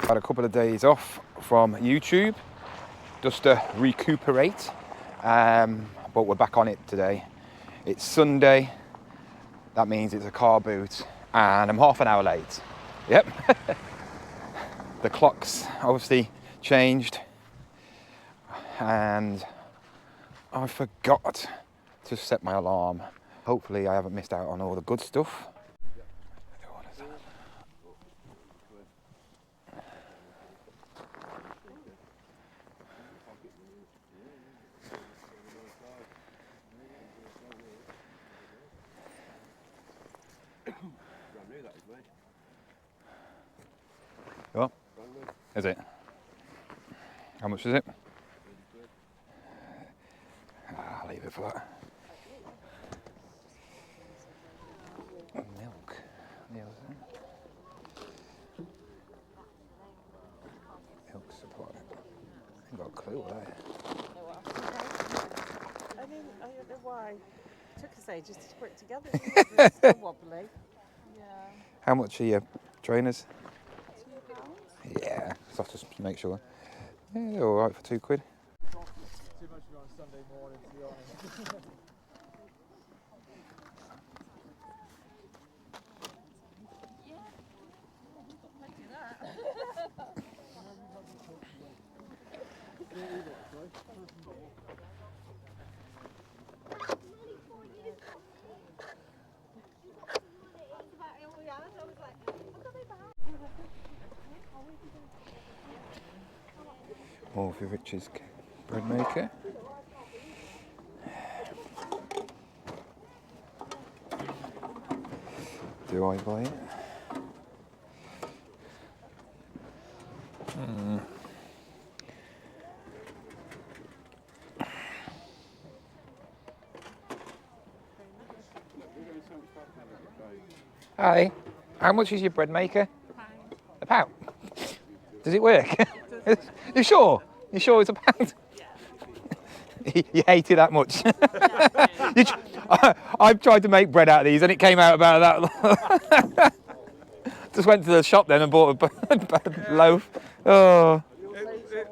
Had a couple of days off from YouTube just to recuperate, but we're back on it today. It's Sunday, that means it's a car boot, and I'm half an hour late. Yep. The clock's obviously changed, and I forgot to set my alarm. Hopefully I haven't missed out on all the good stuff. What? Is it? How much is it? I'll leave it for that. Milk. Milk supply. I ain't got a clue what that is. I mean, I don't know why. It took us ages to put it together. It's still wobbly. Yeah. How much are your trainers? £2. Yeah, so I'll just make sure. Yeah, they're alright for £2. Too much on Sunday morning, to be honest. More for Richard's bread maker. Do I buy it? Hi, how much is your bread maker? A pound. Does it work? You sure? You sure it's a pound? Yeah. You hate it that much? I've tried to make bread out of these and it came out about that. Just went to the shop then and bought a loaf. Oh.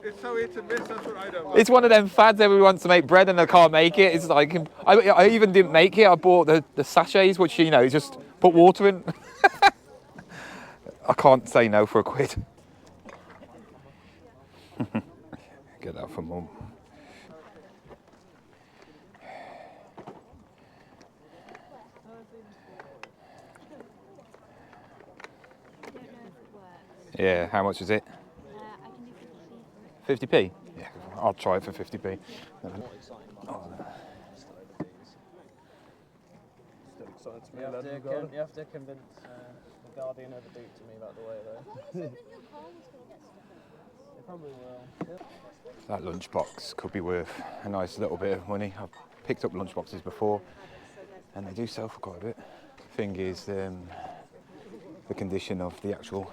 It's so hit and miss, that's what I don't like. It's one of them fads, everyone wants to make bread and they can't make it. It's like, I even didn't make it, I bought the sachets, which, you know, just put water in. I can't say no for £1. Get that for Mum. Yeah, how much is it? I can do 50p? Yeah, I'll try it for 50p. You have to convince the Guardian of the boot to move out the way, though. They probably will. That lunchbox could be worth a nice little bit of money. I've picked up lunchboxes before and they do sell for quite a bit. Thing is, the condition of the actual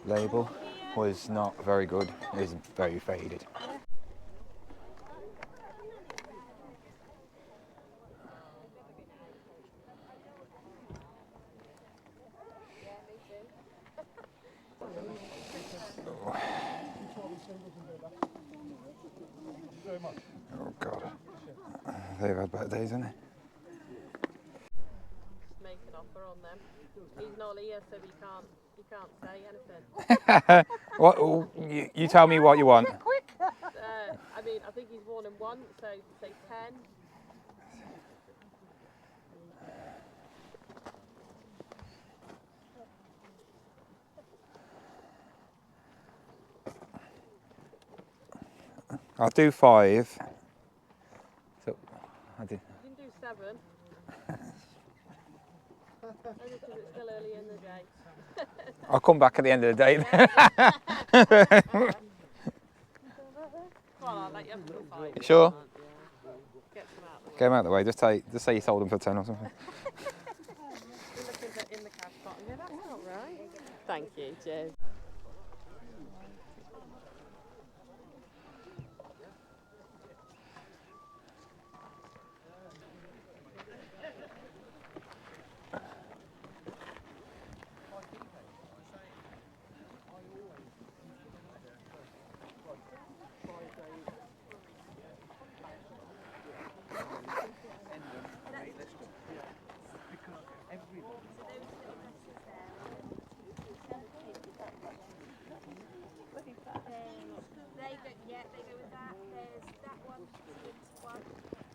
label was not very good. It is very faded. Oh God, they've had bad days, haven't they? Make an offer on them. He's not here, so he can't say anything. What? You tell me what you want. I mean, I think he's worn them once, so say 10. I'll do 5. So, I did. You can do 7. Only because it's still early in the day. I'll come back at the end of the day. Well, I'll let you have the 5. You sure? Get them out of the way. Get them out of the way. Just say you sold them for 10 or something. You're looking in the cash pot. Yeah, that's not right. Thank you, cheers.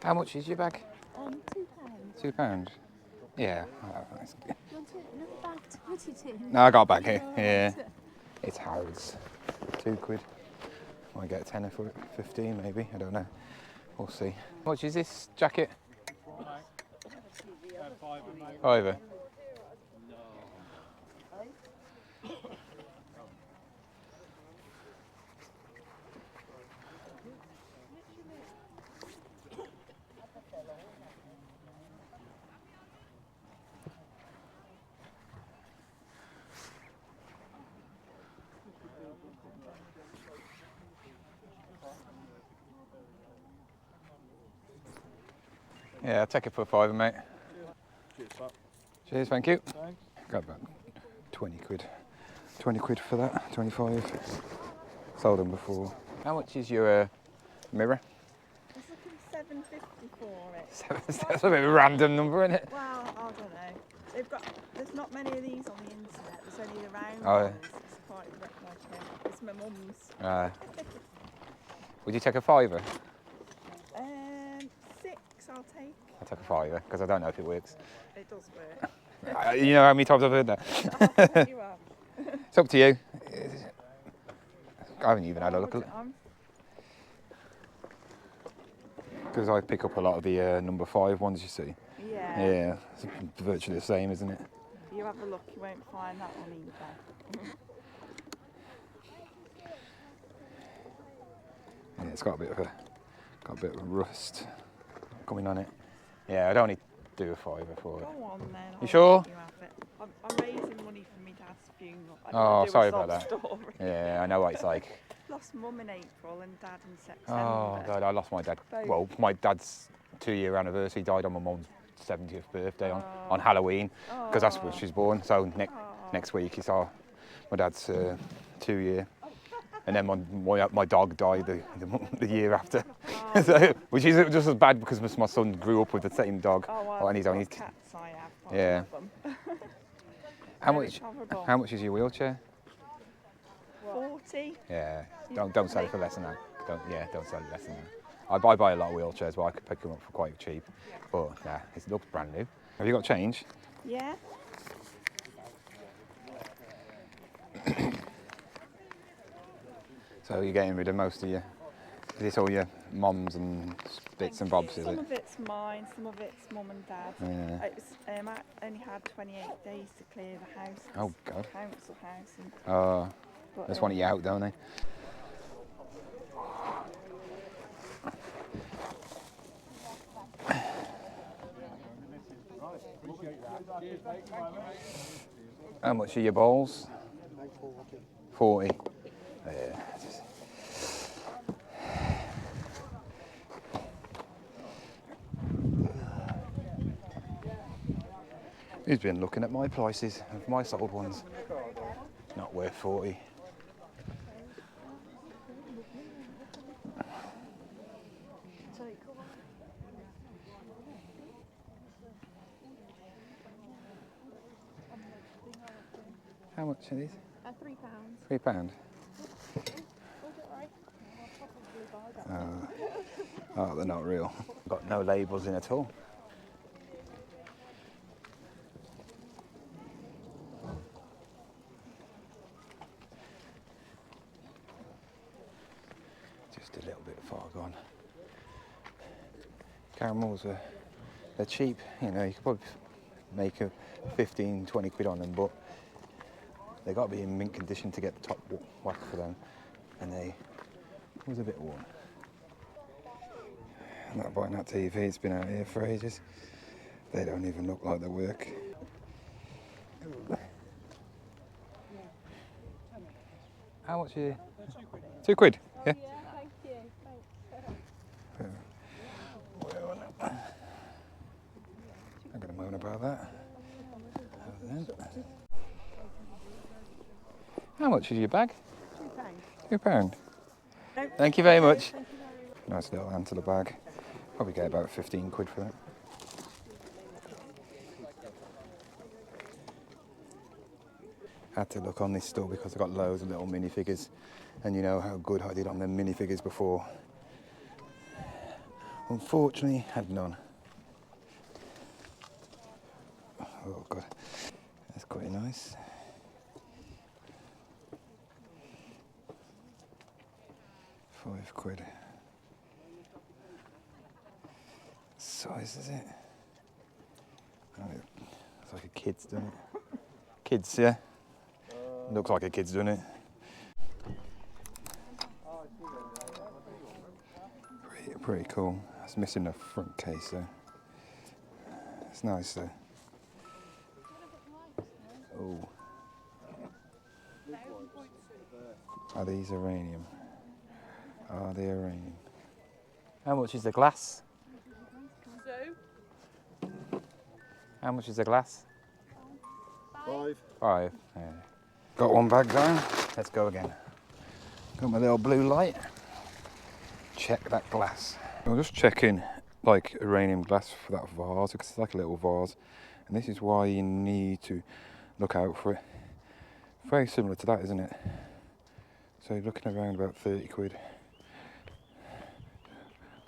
How much is your bag? £2. £2. Yeah. Oh, that's good. You want another bag to put it in? No, I got a bag here. Yeah. It's Harrods. £2. Might get a tenner for it. 15 maybe. I don't know. We'll see. How much is this jacket? Fiver. Yeah, I'll take it for a £5, mate. Cheers, thank you. Thanks. Got about £20. 20 quid for that, 25. Sold them before. How much is your mirror? I was looking £7.50 for it. That's a bit of a random number, isn't it? Well, I don't know. There's not many of these on the internet. There's only the round Oh, yeah. ones. It's quite like it's my mum's. Would you take a £5? 6 I'll take. I'll take a £5 because I don't know if it works. It does work. You know how many times I've heard that? You have. It's up to you. I haven't even had a look at it. Because I pick up a lot of the number 5 ones, you see. Yeah. Yeah, it's virtually the same, isn't it? You have a look, you won't find that on eBay. Yeah, it's got a bit of rust coming on it. Yeah, I'd only do a £5 for it. Go on then. You sure? You have it. I'm raising money for my dad's funeral. I Oh, do a sorry sob about that. story. Yeah, I know what it's like. Lost mum in April and dad in September. Oh God, I lost my dad. Both. Well, my dad's 2-year anniversary died on my mum's 70th birthday on Halloween, because that's when she's born. So next week is my dad's 2-year, and then my dog died the year after, so, which is just as bad because my son grew up with the same dog, and he's only cats I have. yeah. How Very much? tolerable. How much is your wheelchair? 40. Yeah, don't sell it for less than that. Don't sell it less than that. I buy a lot of wheelchairs, but I could pick them up for quite cheap. But nah, it looks brand new. Have you got change? Yeah. So you're getting rid of most of your. Is this all your mums and bits and bobs? Is Some it? of it's mine, some of it's mum and dad. Yeah. I only had 28 days to clear the house. Oh God. Council house. And, Oh, but, they just want you out, don't they? How much are your balls? 40. Yeah. He's been looking at my prices of my sold ones. Not worth 40. How much are these? £3. £3. Oh, they're not real. Got no labels in at all. Just a little bit far gone. Caramels they're cheap, you know, you could probably make a 15, 20 quid on them, but they got to be in mint condition to get the top whack for them, and they was a bit worn. I'm not buying that TV, it's been out here for ages. They don't even look like they work. How much are you? £2? Yeah? Thank you. I'm going to moan about that. How much is your bag? £2. Thank you very much. Nice little antler bag. Probably get about 15 quid for that. Had to look on this store because I got loads of little minifigures, and you know how good I did on them minifigures before. unfortunately had none. Oh god, that's quite nice. £5. Size is it? Oh, it's like a kid's doing it. Kids, yeah? Looks like a kid's doing it. Pretty cool. It's missing the front case though. It's nice though. Oh. Are these uranium? Are they uranium? How much is the glass? How much is the glass? £5. Yeah. Got one bag down. Let's go again. Got my little blue light. Check that glass. I'm just checking like uranium glass for that vase because it's like a little vase, and this is why you need to look out for it. Very similar to that, isn't it? So you're looking around about 30 quid.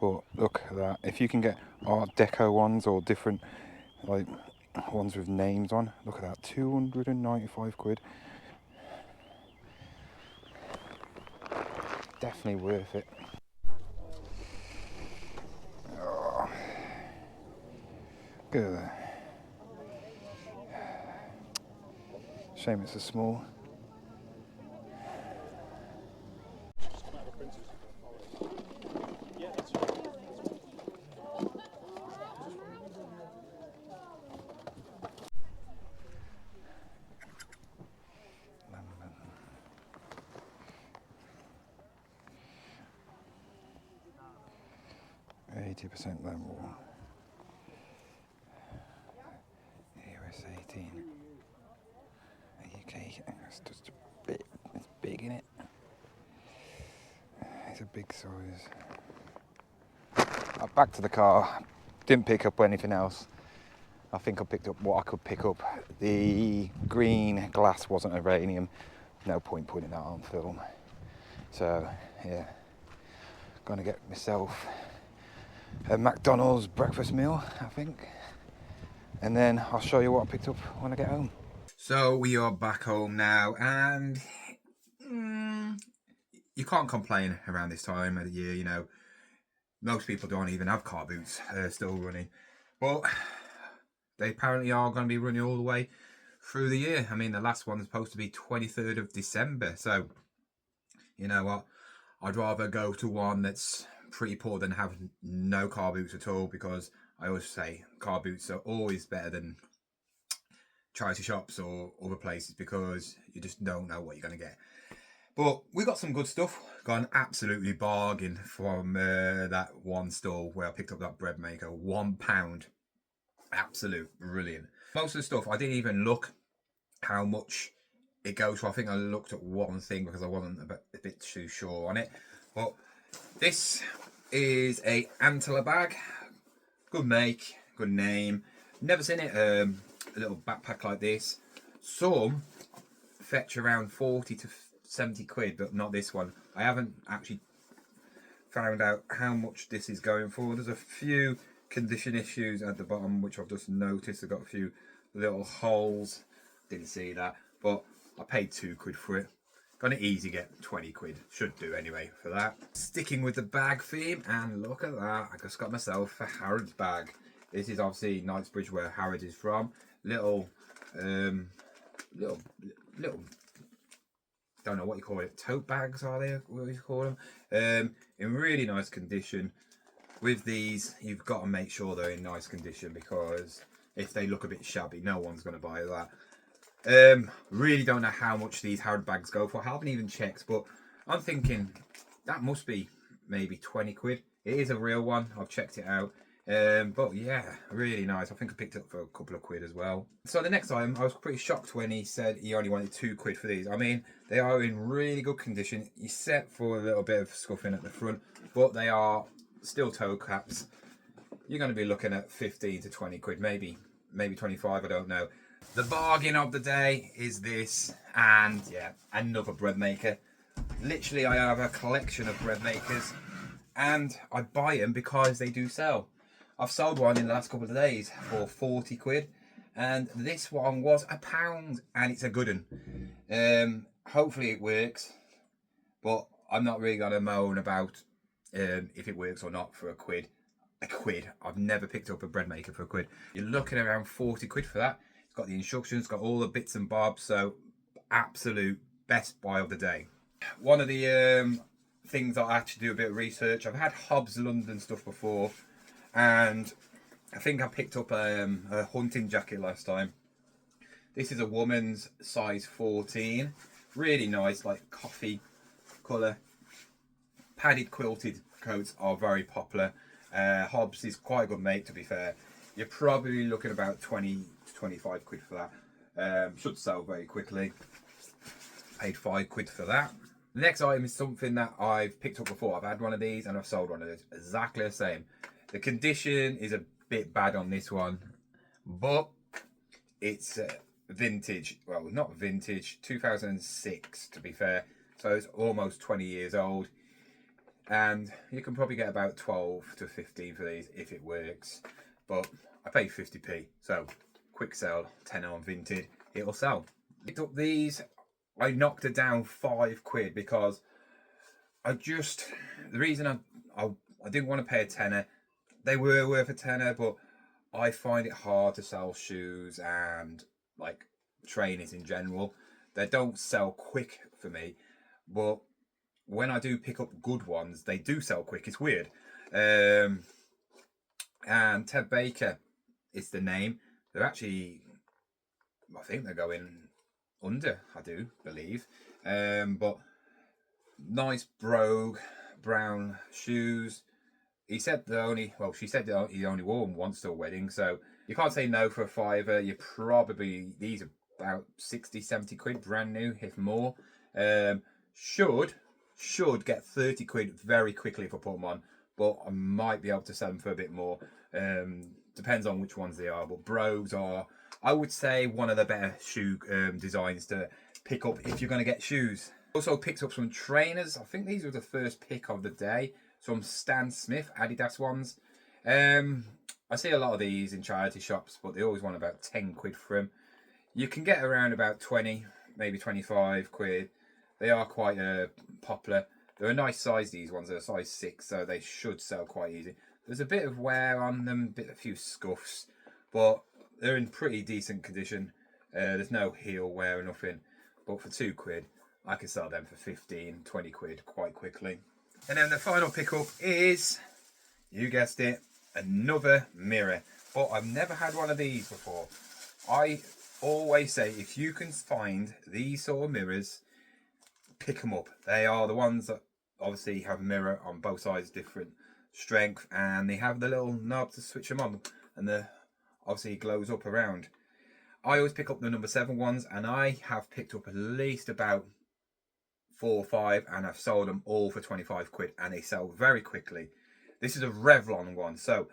But look at that. If you can get Art Deco ones or different like ones with names on, look at that. 295 quid. Definitely worth it. Oh. Look at that. Shame it's so small. %, lemon. US 18. UK, it's just a bit, it's big in it. It's a big size. Back to the car. Didn't pick up anything else. I think I picked up what I could pick up. The green glass wasn't uranium. No point putting that on film. So yeah, gonna get myself a McDonald's breakfast meal, I think, and then I'll show you what I picked up when I get home. So we are back home now, and you can't complain around this time of the year. You know, most people don't even have car boots. They're still running, but they apparently are going to be running all the way through the year. I mean, the last one is supposed to be 23rd of December, so you know what, I'd rather go to one that's pretty poor than have no car boots at all, because I always say car boots are always better than charity shops or other places, because you just don't know what you're going to get. But we got some good stuff. Got an absolutely bargain from that one store where I picked up that bread maker. £1. Absolute brilliant. Most of the stuff I didn't even look how much it goes for. I think I looked at one thing because I wasn't a bit too sure on it. But this is a Antler bag. Good make, good name. Never seen it. A little backpack like this. Some fetch around 40 to 70 quid, but not this one. I haven't actually found out how much this is going for. There's a few condition issues at the bottom, which I've just noticed. I've got a few little holes. Didn't see that, but I paid 2 quid for it. Gonna easy get 20 quid. Should do anyway for that. Sticking with the bag theme, and look at that. I just got myself a Harrods bag. This is obviously Knightsbridge, where Harrods is from. Little, don't know what you call it. Tote bags, are they? What do you call them? In really nice condition. With these, you've got to make sure they're in nice condition, because if they look a bit shabby, no one's going to buy that. Really don't know how much these Harrods bags go for. I haven't even checked, but I'm thinking that must be maybe 20 quid. It is a real one. I've checked it out. But yeah, really nice. I think I picked it up for a couple of quid as well. So the next item, I was pretty shocked when he said he only wanted 2 quid for these. I mean, they are in really good condition. You set for a little bit of scuffing at the front, but they are still toe caps. You're going to be looking at 15 to 20 quid, maybe 25, I don't know. The bargain of the day is this, and yeah, another bread maker. Literally, I have a collection of bread makers, and I buy them because they do sell. I've sold one in the last couple of days for 40 quid, and this one was £1, and it's a good one. Hopefully it works, but I'm not really gonna moan about if it works or not for a quid. I've never picked up a bread maker for a quid. You're looking around 40 quid for that. It's got the instructions, got all the bits and bobs, so absolute best buy of the day. One of the things that I actually do a bit of research. I've had Hobbs London stuff before, and I think I picked up a hunting jacket last time. This is a woman's size 14. Really nice, like coffee colour. Padded quilted coats are very popular. Hobbs is quite a good make, to be fair. You're probably looking about 20 to 25 quid for that. Should sell very quickly. Paid 5 quid for that. The next item is something that I've picked up before. I've had one of these and I've sold one of these. Exactly the same. The condition is a bit bad on this one, but it's vintage. Well, not vintage, 2006 to be fair. So it's almost 20 years old. And you can probably get about 12 to 15 for these if it works. But I paid 50p. So quick sell, 10 on Vinted. It'll sell. Picked up these. I knocked it down 5 quid because the reason I didn't want to pay a tenner. They were worth a tenner, but I find it hard to sell shoes and like trainers in general. They don't sell quick for me, but when I do pick up good ones, they do sell quick. It's weird. And Ted Baker is the name. They're actually, I think they're going under, I do believe. But nice brogue brown shoes. He said she said that he only wore them once to a wedding, so you can't say no for a fiver. These are about 60, 70 quid, brand new, if more. Should get 30 quid very quickly if I put them on, but I might be able to sell them for a bit more. Depends on which ones they are, but brogues are, I would say, one of the better shoe designs to pick up if you're going to get shoes. Also picked up some trainers. I think these were the first pick of the day. Some Stan Smith Adidas ones. I see a lot of these in charity shops, but they always want about 10 quid for them. You can get around about 20, maybe 25 quid. They are quite popular. They're a nice size, these ones. They're a size 6, so they should sell quite easy. There's a bit of wear on them, a few scuffs, but they're in pretty decent condition. There's no heel wear or nothing. But for 2 quid, I can sell them for 15, 20 quid quite quickly. And then the final pickup is, you guessed it, another mirror. But I've never had one of these before. I always say, if you can find these sort of mirrors, pick them up. They are the ones that obviously have a mirror on both sides, different strength, and they have the little knob to switch them on, and the obviously it glows up around. I always pick up the number 7 ones, and I have picked up at least about 4 or 5, and I've sold them all for 25 quid, and they sell very quickly. This is a Revlon one, so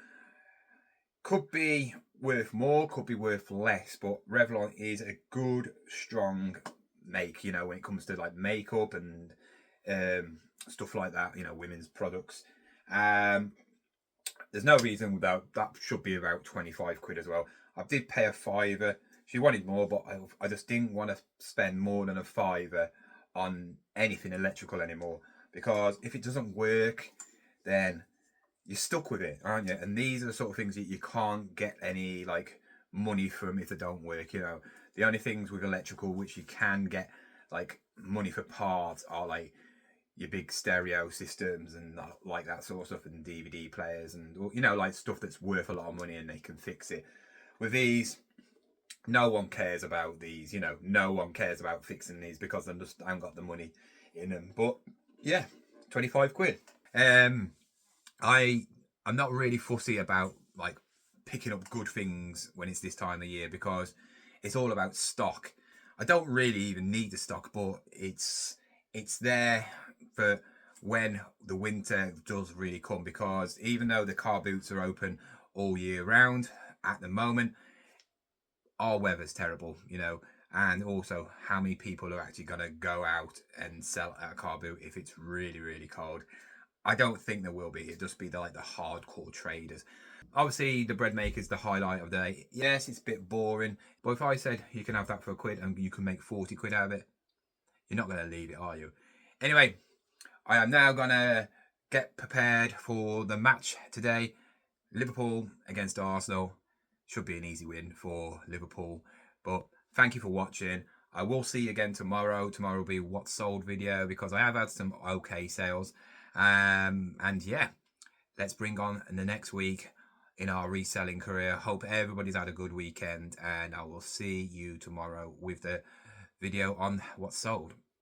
could be worth more, could be worth less, but Revlon is a good, strong make, you know, when it comes to like makeup and stuff like that, you know, women's products. There's no reason that should be about 25 quid as well. I did pay a fiver. She wanted more, but I just didn't want to spend more than a fiver on anything electrical anymore, because if it doesn't work, then you're stuck with it, aren't you? And these are the sort of things that you can't get any like money from if they don't work, you know. The only things with electrical which you can get like money for parts are like your big stereo systems and like that sort of stuff, and DVD players, and you know, like stuff that's worth a lot of money and they can fix it. With these, no one cares about these, you know, no one cares about fixing these because they just haven't got the money in them. But yeah, 25 quid. I'm not really fussy about like picking up good things when it's this time of year, because it's all about stock. I don't really even need the stock, but it's there for when the winter does really come, because even though the car boots are open all year round at the moment, our weather's terrible, you know, and also how many people are actually going to go out and sell a car boot if it's really, really cold. I don't think there will be. It'll just be like the hardcore traders. Obviously, the bread maker is the highlight of the day. Yes, it's a bit boring, but if I said you can have that for £1 and you can make 40 quid out of it, you're not going to leave it, are you? Anyway, I am now going to get prepared for the match today. Liverpool against Arsenal. Should be an easy win for Liverpool. But thank you for watching. I will see you again tomorrow. Tomorrow will be what's sold video because I have had some okay sales. And yeah, let's bring on the next week in our reselling career. Hope everybody's had a good weekend, and I will see you tomorrow with the video on what's sold.